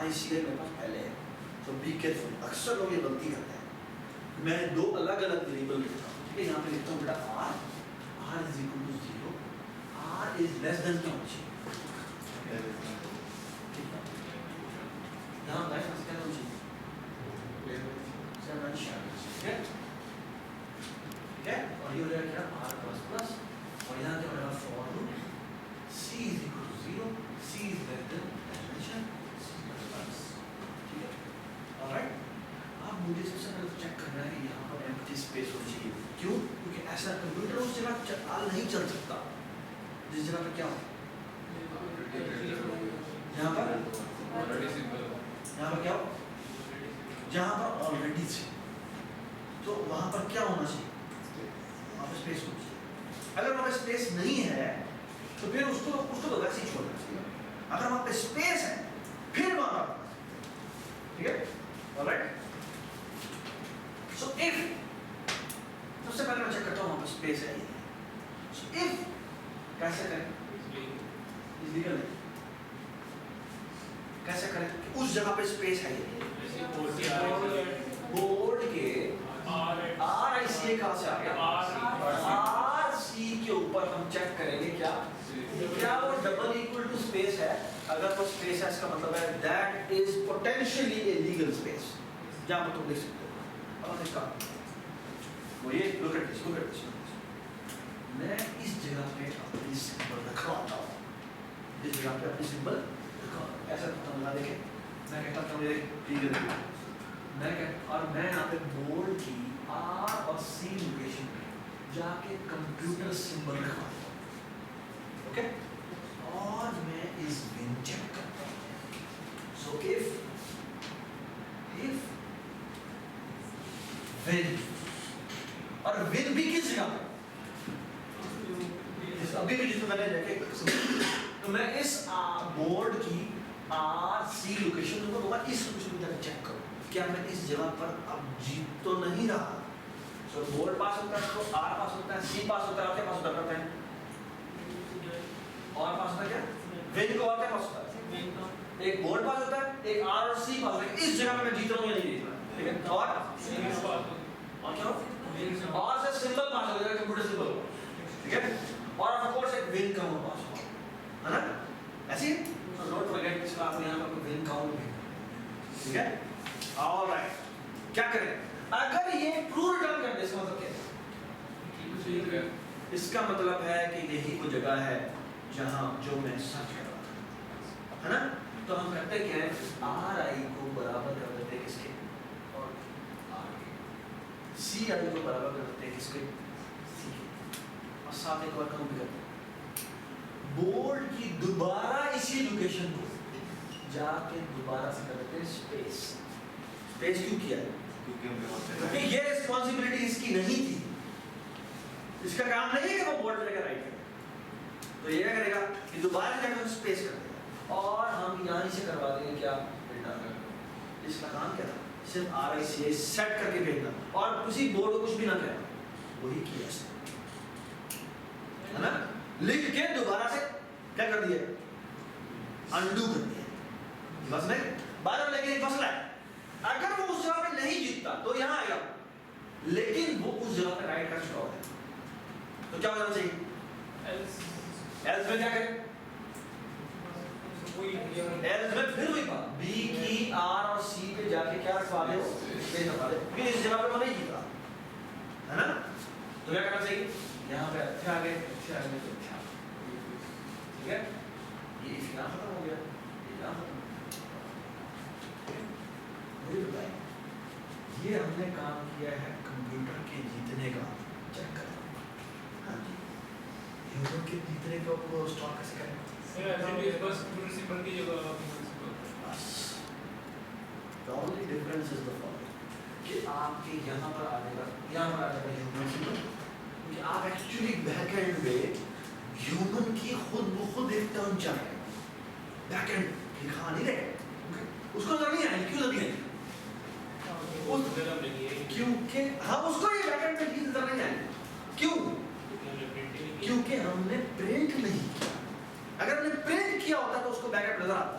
RICA میرے پاس پہلے ہے. تو بی کیئرفل. اکثر لوگ یہ غلطی کرتے ہیں. میں دو الگ الگ ویریبل لکھتا ہوں. ٹھیک ہے, یہاں پہ لکھتا ہوں بیٹا R is equal to 0. R is less than کیا ہونا چاہیے؟ یہاں لائف میں کیا ہونا چاہیے؟ 7 ٹھیک ہے. ٹھیک ہے, اور یہ ہو جائے گا R پلس پلس, اور یہاں کیا ہو جائے گا for loop C is equal to 0, C is less than definition, C is plus. ٹھیک ہے, alright. اب مجھے سب سے پہلے چیک کرنا ہے کہ یہاں پر ایمپٹی اسپیس ہونی چاہیے. کیوں؟ کیونکہ ایسا کمپیوٹر اس جگہ نہیں چل سکتا جس جگہ پہ کیا ہو, یہاں پر کیا ہو, جہاں پر آلریڈی تھے. تو وہاں پر کیا ہونا چاہیے؟ وہاں پہ اسپیس ہونی چاہیے. اگر وہاں پہ اسپیس نہیں ہے تو پھر اس کو ویسے ہی چھوڑنا چاہیے. اگر وہاں پہ اسپیس ہے پھر وہاں پر, ٹھیک ہے, alright. So if سب سے پہلے میں چیک کرتا ہوں وہاں پہ اسپیس ہے. So if کیسے کریں, لیگل ہے, کیسے کریں کہ اس جگہ پہ اسپیس ہے. بورڈ کے RICA کہاں سے آ گیا, RC کے اوپر ہم چیک کریں گے کیا وہ ڈبل ایکول ٹو اسپیس ہے. اگر وہ اسپیس ہے اس کا مطلب ہے that is potentially a legal space. جہاں پر تم دیکھ سکتے ہو اور اس کا وہ یہ لوک ایٹ دس. میں اس جگہ پہ اپنی سمبل رکھواتا ہوں, اس جگہ پہ اپنی سمبل رکھواتا. ایسا بنا دیکھیں, میں کہتا ہوں یہ لیگل ہے, میں کہتا, اور میں یہاں پہ بورڈ کی R اور C لوکیشن پہ جا کے کمپیوٹر سمبل رکھواتا ہوں. اوکے, اور میں اس ون چیک کرتا ہوں. سو if ون, اور ون بھی کس جگہ پہ, ابھی بھی جس میں نے دیکھے, تو میں اس بورڈ کی RC لوکیشن کو دوں گا, اس لوکیشن کو چیک کروں کیا میں اس جگہ پر اب جیت تو نہیں رہا. سو بورڈ پاس ہوتا ہے تو R پاس ہوتا ہے, C پاس ہوتا ہے, اور کیا پاس ہوتا کرتے ہیں, اور پاس ہوتا ہے کیا ون کو, اور کیا پاس ہوتا ہے, ایک بورڈ پاس ہوتا ہے, ایک R اور C پاس ہوتا ہے. اس جگہ میں جیت رہا ہوں یا نہیں جیت رہا, ٹھیک ہے. اور کیا اور سے سمبل پاس ہو جائے گا, کمپیوٹر سمبل, ٹھیک ہے. اور آف کورس ایک ون کاؤنٹ پاس ہوا ہے نا, ایسے ہی. سو ڈونٹ فرگیٹ اس کا آپ یہاں پر ون کاؤنٹ بھی, ٹھیک ہے. آلرائٹ, کیا کریں اگر یہ ٹرو ریٹرن کر دے, اس کا مطلب کیا ہے, اس کا مطلب ہے کہ یہی وہ جگہ ہے جہاں جو میں سرچ کر رہا تھا, ہے نا. تو ہم کرتے کیا ہے, RI کو برابر کر دیتے کس کے, اور CI کو برابر کر دیتے کس کے, C کے, اور ساتھ ایک اور کام بھی کرتے ہیں, بورڈ کی دوبارہ اسی لوکیشن کو جا کے دوبارہ سے کر دیتے ہیں اسپیس. اسپیس کیوں کیا ہے, کیونکہ یہ ریسپانسبلٹی اس کی نہیں تھی, اس کا کام نہیں ہے کہ وہ بورڈ پہ لے کر رائٹ کرے. تو یہ کیا کرے گا کہ دوبارہ جا کے اسپیس کر دے گا, اور ہم یہاں سے کروا دیں گے کیا, ریٹرن. اس کا کام کیا تھا, صرف RICA سیٹ کر کے بھیجنا, اور کسی بورڈ کو کچھ بھی نہ کہنا. وہی کیا اس نے, ہے نا, لکھ کے دوبارہ سے کیا کر دیا, انڈو کر دیا. بس نہیں بعد میں, لیکن ایک مسئلہ ہے, اگر وہ اس جگہ پہ نہیں جیتتا تو یہاں آئے گا, لیکن وہ اس جگہ پہ رائٹ کر چکا ہوتا ہے, تو کیا ہونا چاہیے, ایلس میں کیا کریں, ایلس میں پھر وہی بات, B کی R اور C پہ جا کے کیا رکھوا دے, اسپیس رکھوا دے, کیونکہ اس جگہ پہ وہ نہیں جیتا, ہے نا. تو کیا کرنا چاہیے, یہاں پہ اچھے آگے, اچھے آگے, تو اچھا, ٹھیک ہے. یہ اس کا ختم ہو گیا, یہ کام ختم. مجھے بتائیں, یہ ہم نے کام کیا ہے کمپیوٹر کے جیتنے کا چیک کرنا. ہاں جی, ہیومن کے جیتنے کا وہ اسٹار کیسے کریں, بس کمپیوٹر سمبل کی جگہ بس. The only difference is the following, کہ آپ کے یہاں پر آنے کا, یہاں پر آنے کا ہیومن سمبل, کہ آپ ایکچولی بیک اینڈ میں ہیومن کی خود بخود ایک ٹرن چاہ رہے ہیں, بیک اینڈ لکھا نہیں رہے, اس کو نظر نہیں آئے, کیوں نظر نہیں آئے, کیونکہ ہم اس کو یہ بیک اینڈ میں نظر نہیں آئے, کیوں, کیونکہ ہم نے پرنٹ نہیں کیا. اگر ہم نے پرنٹ کیا ہوتا تو اس کو بیک اینڈ نظر آتا.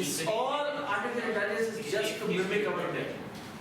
It's all artificial intelligence is just to mimic our brain.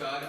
4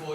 4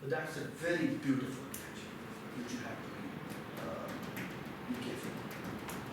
But that's a very beautiful invention which you have to be careful.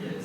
Yes.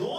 2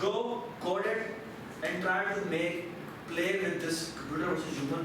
go coded and try to play with this computer versus human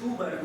2x2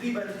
3x3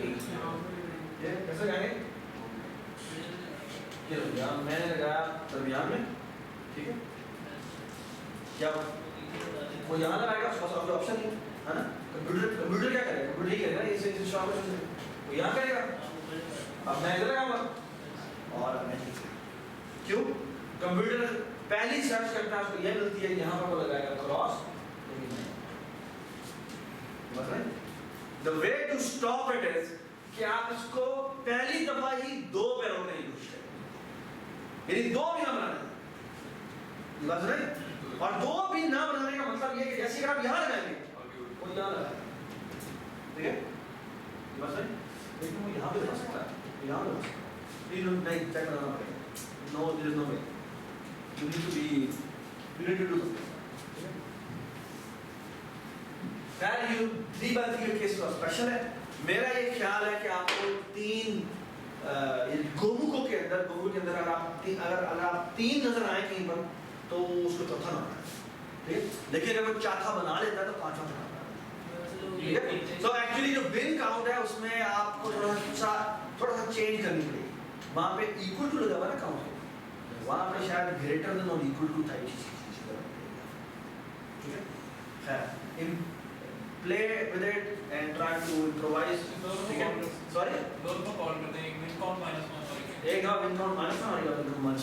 یہ کیسے جائیں گے؟ یہ یہاں میں نے لگایا درمیان میں، ٹھیک ہے؟ کیا وہ یہاں لگائے گا، اس پاس کوئی آپشن نہیں ہے نا. کمپیوٹر کیا کرے گا؟ کمپیوٹر ہی کرے گا، اسے انسٹال وہ یہاں کرے گا. اب میں ادھر لگاؤں گا اور میں کیوں؟ کمپیوٹر پہلی سرچ کرتا ہے اس کو یہ ملتی ہے، یہاں پر وہ لگائے گا cross. The way to stop it is کہ آپ اس کو پہلی دفعہ ہی دو پہ روکنے کی کوشش کریں، یعنی دو بھی نہ بنانے. بس نہیں، اور دو بھی نہ بنانے کا مطلب یہ کہ جیسے کہ آپ یہاں لگائیں گے وہ یہاں لگائیں گے، ٹھیک ہے؟ بس نہیں، لیکن وہ یہاں پہ لگا سکتا ہے، یہاں پہ لگا سکتا ہے. نہیں چیک کرنا پڑے گا. No, there is no way. You need to do something. خیر یہ بات یہ کیس کا اسپیشل ہے. میرا یہ خیال ہے کہ آپ کو تین گوموکو کے اندر اگر آپ تین نظر آئیں کہیں پر تو اس کو چوتھا نہ بنائیں، ٹھیک ہے؟ لیکن اگر وہ چوتھا بنا لیتا ہے تو پانچواں بنا. سو ایکچولی جو ون کاؤنٹ ہے اس میں آپ کو تھوڑا سا چینج کرنی پڑے گی. وہاں پہ ایکول ٹو لگا ہوا نا کاؤنٹ، وہاں پہ شاید گریٹر دین اور ایکول ٹو ٹائپ چیز کرنا پڑے گا. ٹھیک ہے؟ خیر play with it and try to improvise. ٹھیک ہے؟ سوری دونوں کو کال کرتے ہیں، ایک من کاؤنٹ مائنس 1 اور ایک کا ون کاؤنٹ مائنس 1 اور ایک کا ون کاؤنٹ مائنس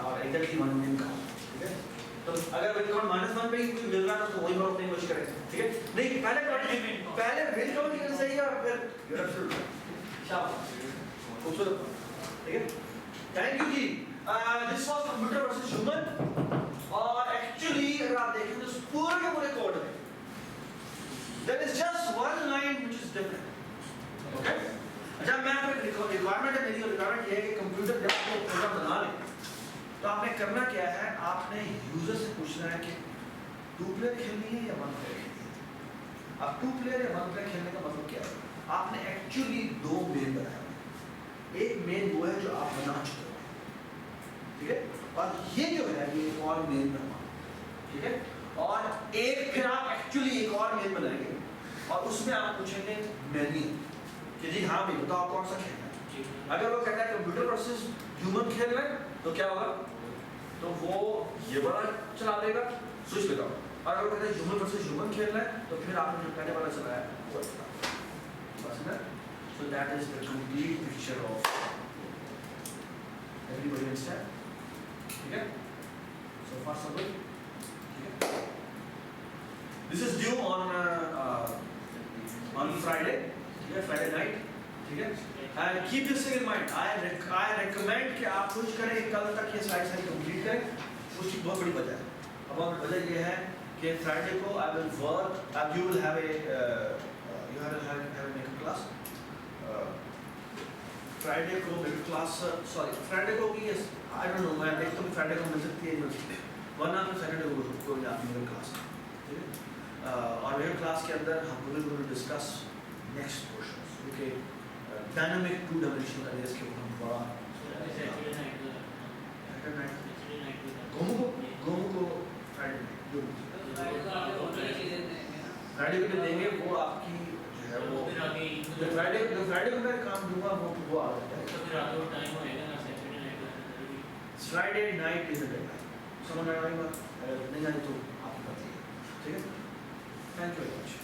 اور ایگزیکٹلی ون ون کاؤنٹ. ٹھیک ہے؟ تو اگر ون کاؤنٹ مائنس 1 پہ ہی کچھ مل رہا ہے تو وہی بار اپنی کوشش کریں. ٹھیک ہے؟ نہیں پہلے ون کاؤنٹ کی صحیح ہے اور پھر یور ایبسولوٹ شاباش خوبصورت. ٹھیک ہے؟ تھینک یو جی. This was computer versus human. اور ایکچولی اگر آپ دیکھیں تو پورے کے پورے کوڈ میں there is just one line which is different. Okay? اچھا میں آپ کو ریکوائرمنٹ ہے، میری ریکوائرمنٹ یہ ہے کہ کمپیوٹر جب آپ پروگرام بنا لیں تو آپ نے کرنا کیا ہے، آپ نے یوزر سے پوچھنا ہے کہ 2 پلیئر کھیلنی ہے یا 1 پلیئر کھیلنی ہے. اب 2 پلیئر یا 1 پلیئر کھیلنے کا مطلب کیا ہے؟ آپ نے ایکچولی 2 مین بنایا. ایک مین وہ ہے جو آپ بنا چکے ہو، ٹھیک ہے؟ اور یہ جو ہے یہ ایک اور مین بنانا، ٹھیک ہے؟ اور ایک پھر آپ ایکچولی ایک اور مین بنائیں گے اور اس میں آپ پوچھیں گے مینیو کہ جی ہاں بھائی بتاؤ کون سا کھیلنا ہے. اگر وہ کہتا ہے کمپیوٹر ورسز ہیومن کھیل رہے ہیں تو کیا ہوگا؟ تو وہ یہ والا چلا دے گا سوئچ لگاؤ. اور اگر وہ کہتا ہے ہیومن ورسز ہیومن کھیل رہے ہیں تو پھر آپ نے جو پہلے والا چلایا وہ چلا. بس نا. So that is the complete picture of everybody understand? ٹھیک ہے؟ So far so good. This is due on Friday. ٹھیک ہے؟ Friday night. ٹھیک ہے؟ And keep this thing in mind. I recommend کہ آپ کچھ کریں کل تک یہ ساری کمپلیٹ کریں. اس کی بہت بڑی وجہ ہے. اب وجہ یہ ہے کہ Friday کو I will work. You will have a makeup class. Friday کو makeup class. Friday کو ہوگی. I don't know. میں دیکھتا ہوں Friday کو مل سکتی ہے ورنہ پھر Saturday کو آپ میرے کلاس. اور میرے کلاس کے اندر ہم will discuss next portions. Okay. Dynamic 2-dimensional arrays کے اوپر ہم بڑا گومو کو Friday کو جو دیں گے وہ آپ کی جو ہے وہ Friday کو میں کام دوں گا وہ آ جاتا ہے. Friday night is the deadline. سمجھ آئے گا؟ نہیں آئی تو آپ کی بات ہے. ٹھیک ہے؟ Thank you very much.